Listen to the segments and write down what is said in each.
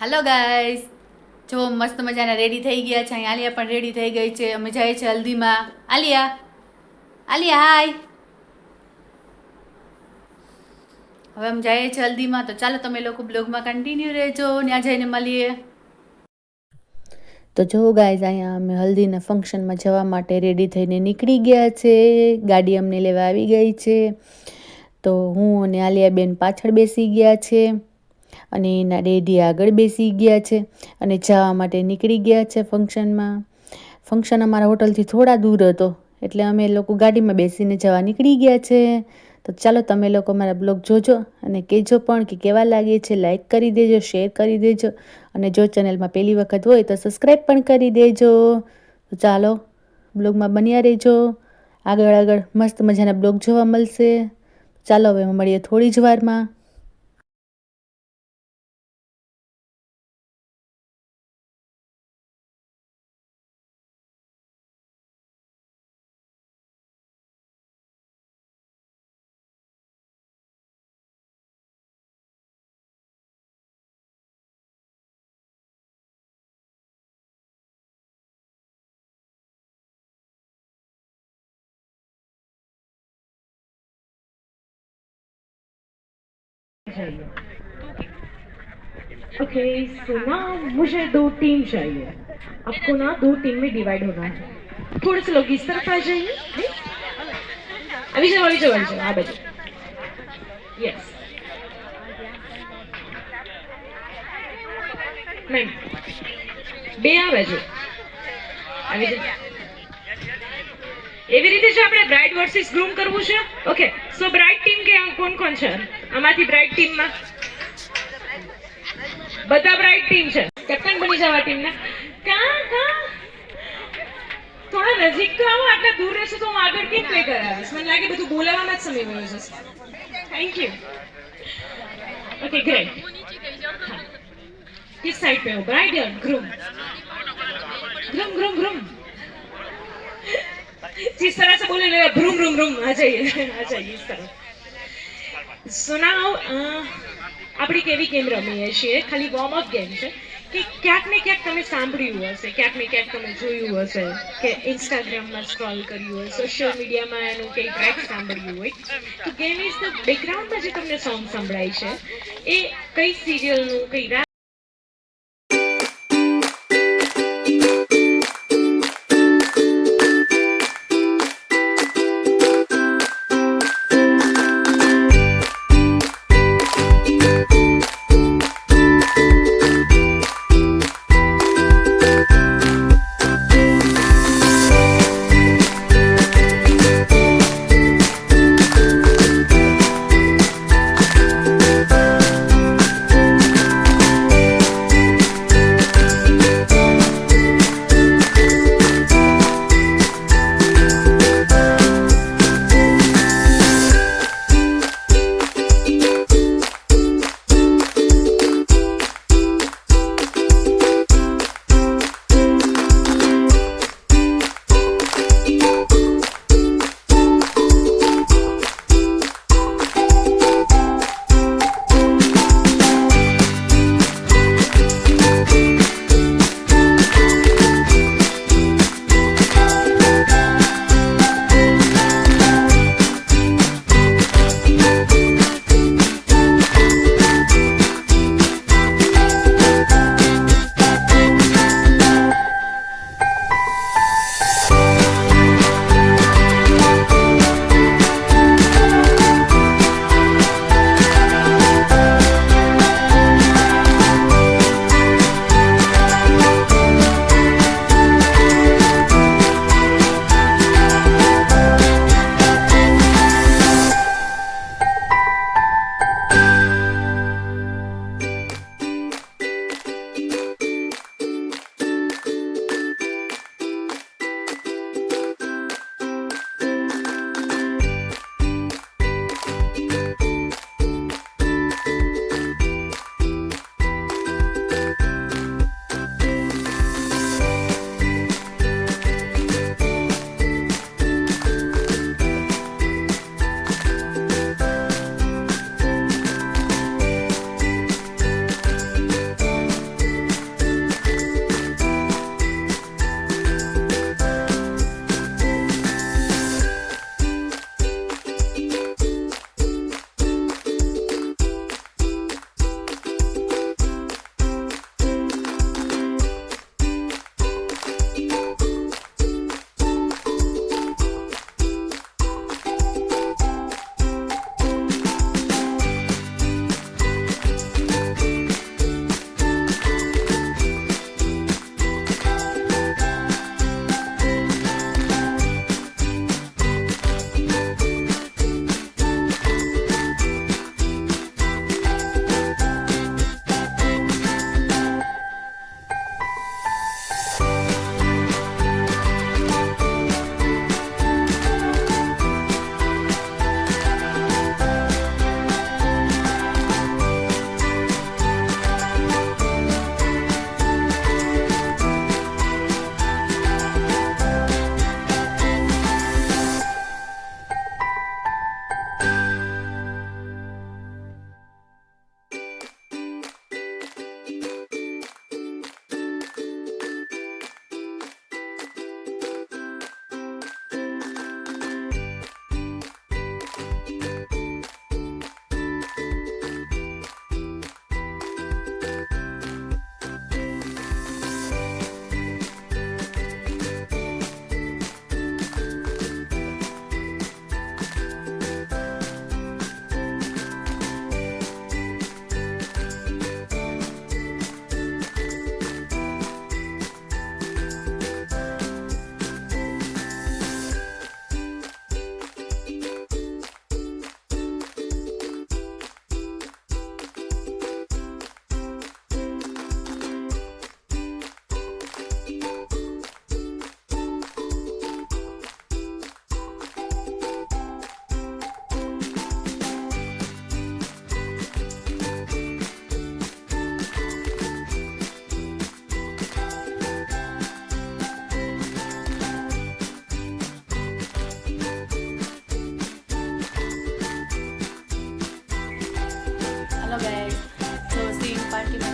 હાલો guys, જો મસ્ત મજાના રેડી થઈ ગયા છે. અહીં આલિયા પણ રેડી થઈ ગઈ છે. અમે જઈએ છીએ હલ્દીમાં. આલિયા, આલિયા હાય. હવે અમે જઈએ છીએ હલ્દીમાં, તો ચાલો તમે લોકો બ્લોગમાં કન્ટિન્યુ રહેજો. ત્યાં જઈને મળીએ. તો જો ગાઈઝ, અહીંયા અમે હલ્દીના ફંક્શનમાં જવા માટે રેડી થઈને નીકળી ગયા છે. ગાડી અમને લેવા આવી ગઈ છે. તો હું અને આલિયાબેન પાછળ બેસી ગયા છે અને એના ડેડી આગળ બેસી ગયા છે અને જવા માટે નીકળી ગયા છે ફંક્શનમાં. ફંક્શન અમારા હોટલથી થોડા દૂર હતો, એટલે અમે લોકો ગાડીમાં બેસીને જવા નીકળી ગયા છે. તો ચાલો તમે લોકો મારા બ્લોગ જોજો અને કહેજો પણ કે કેવા લાગે છે. લાઈક કરી દેજો, શેર કરી દેજો અને જો ચેનલમાં પહેલી વખત હોય તો સબસ્ક્રાઈબ પણ કરી દેજો. તો ચાલો બ્લોગમાં બન્યા રહેજો. આગળ મસ્ત મજાના બ્લોગ જોવા મળશે. ચાલો હવે મળીએ થોડી જ વારમાં. ओके, सो नाउ मुझे 2 टीम चाहिए. आपको ना 2 टीम में डिवाइड होना है. थोड़े से लोग इस तरफ आ जाइए. अभी जाओ आ बैठो. यस. नहीं, બે આ બાજુ આવી જાય. એવી રીતે જો આપણે બ્રાઇડ વર્સિસ ગ્રૂમ કરવું છે. ઓકે, સો બ્રાઇડ ટીમ કે કોણ કોણ છે આમાંથી? બ્રાઇડ ટીમમાં બધા બ્રાઇડ ટીમ છે. કેપ્ટન બની જવા ટીમના. કા થોડા નજીક તો આવો. આટલા દૂર રહેશો તો હું આગળ કેમ કઈ કરાવીશ? મને લાગે બધું બોલાવવામાં જ સમય વયો જશે. Thank you. Okay great. किस साइड पे हो? ब्राइड या ग्रूम? ग्रूम. जिस तरह से बोले ले ब्रूम रूम रूम आ जाइए इस तरह. So now આપણી કેવી ગેમ રમીએ છીએ, ખાલી વોર્મ અપ ગેમ છે કે ક્યાંક ને ક્યાંક તમે સાંભળ્યું હશે, ક્યાંક ને ક્યાંક તમે જોયું હશે કે ઇન્સ્ટાગ્રામમાં સ્ક્રોલ કર્યું હોય, સોશિયલ મીડિયામાં એનું કંઈ ટ્રેક સાંભળ્યું હોય. તો ગેમ ઇઝ ધ બેકગ્રાઉન્ડમાં જે તમને સોંગ સંભળાય છે એ કઈ સિરિયલનું, કઈ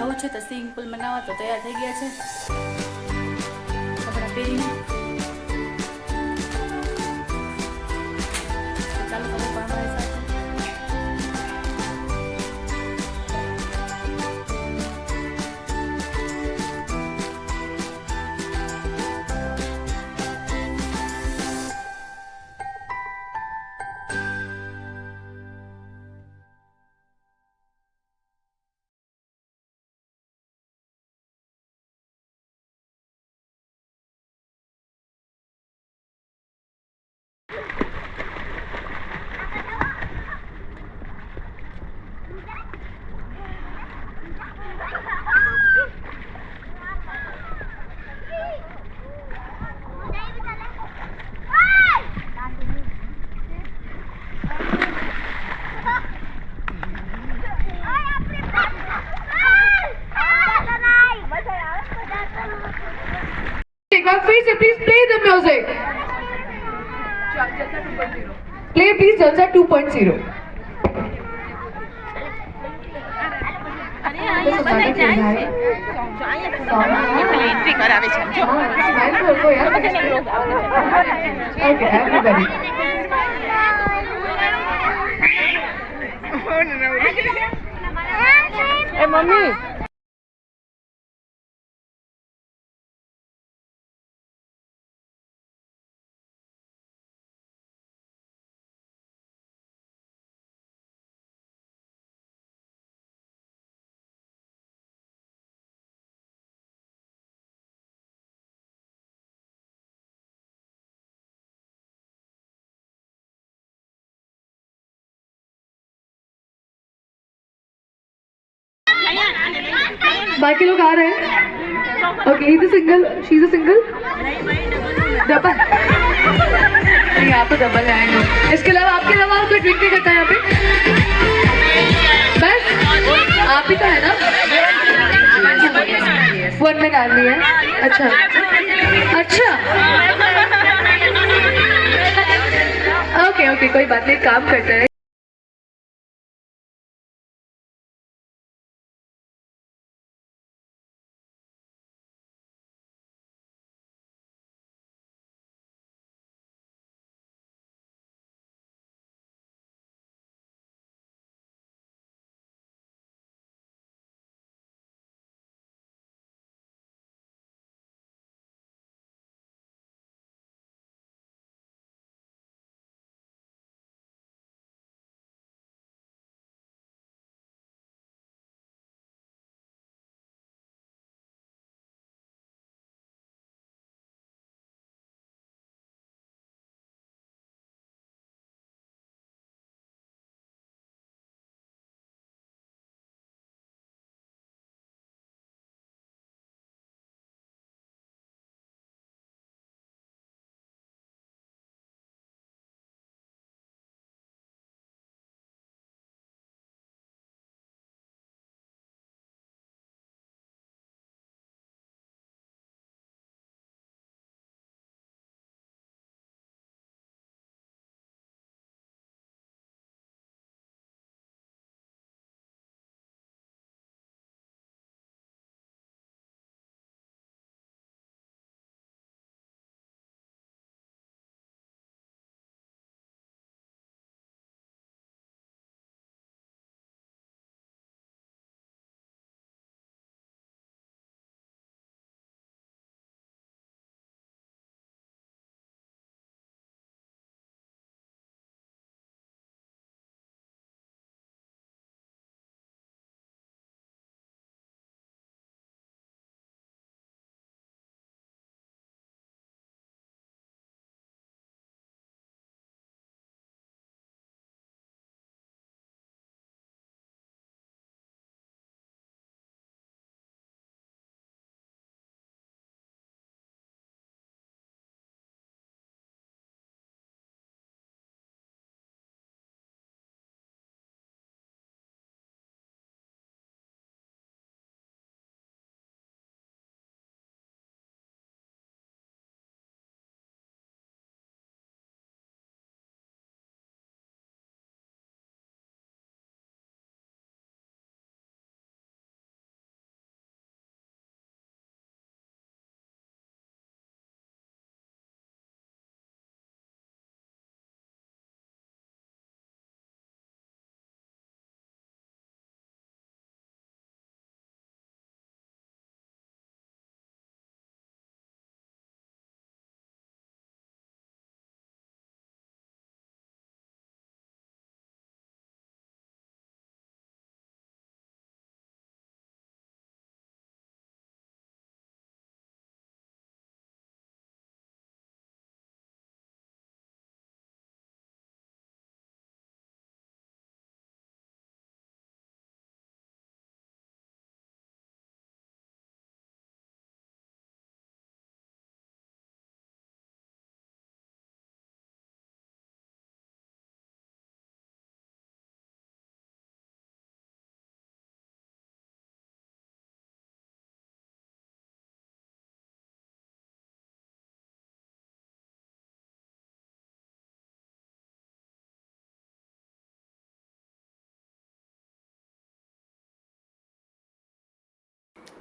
જવું છે તો સ્વિમિંગ પુલમાં નાવા તો તૈયાર થઈ ગયા છે કપડાં પહેરીને. તો ચાલો તમે પણ અમારી સાથે. एक बार फिर से please play the music. Play please जलसा 2.0. Okay, everybody. Hey, mommy. बाकी लोग आ रहे हैं. Okay, he is single, she is single. Double. यहाँ पे डबल आएंगे. इसके अलावा आपके अलावा और कोई ड्रिंक नहीं करता है यहाँ पे? बस आप ही तो है ना. वन में डालनी है. अच्छा अच्छा. ओके ओके, कोई बात नहीं, काम करते हैं.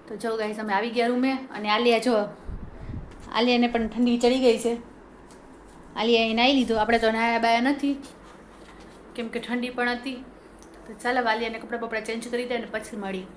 તો જો ગાઈસ અમે આવી ગયા રૂમે અને આલિયા જો આલિયાને પણ ઠંડી ચડી ગઈ છે. આલિયાએ નાહી લીધું, આપણે તો નાહ્યા બાયા નથી કેમ કે ઠંડી પણ હતી. તો ચાલો આલિયાને કપડાં બપડા ચેન્જ કરી દે અને પછી મળી.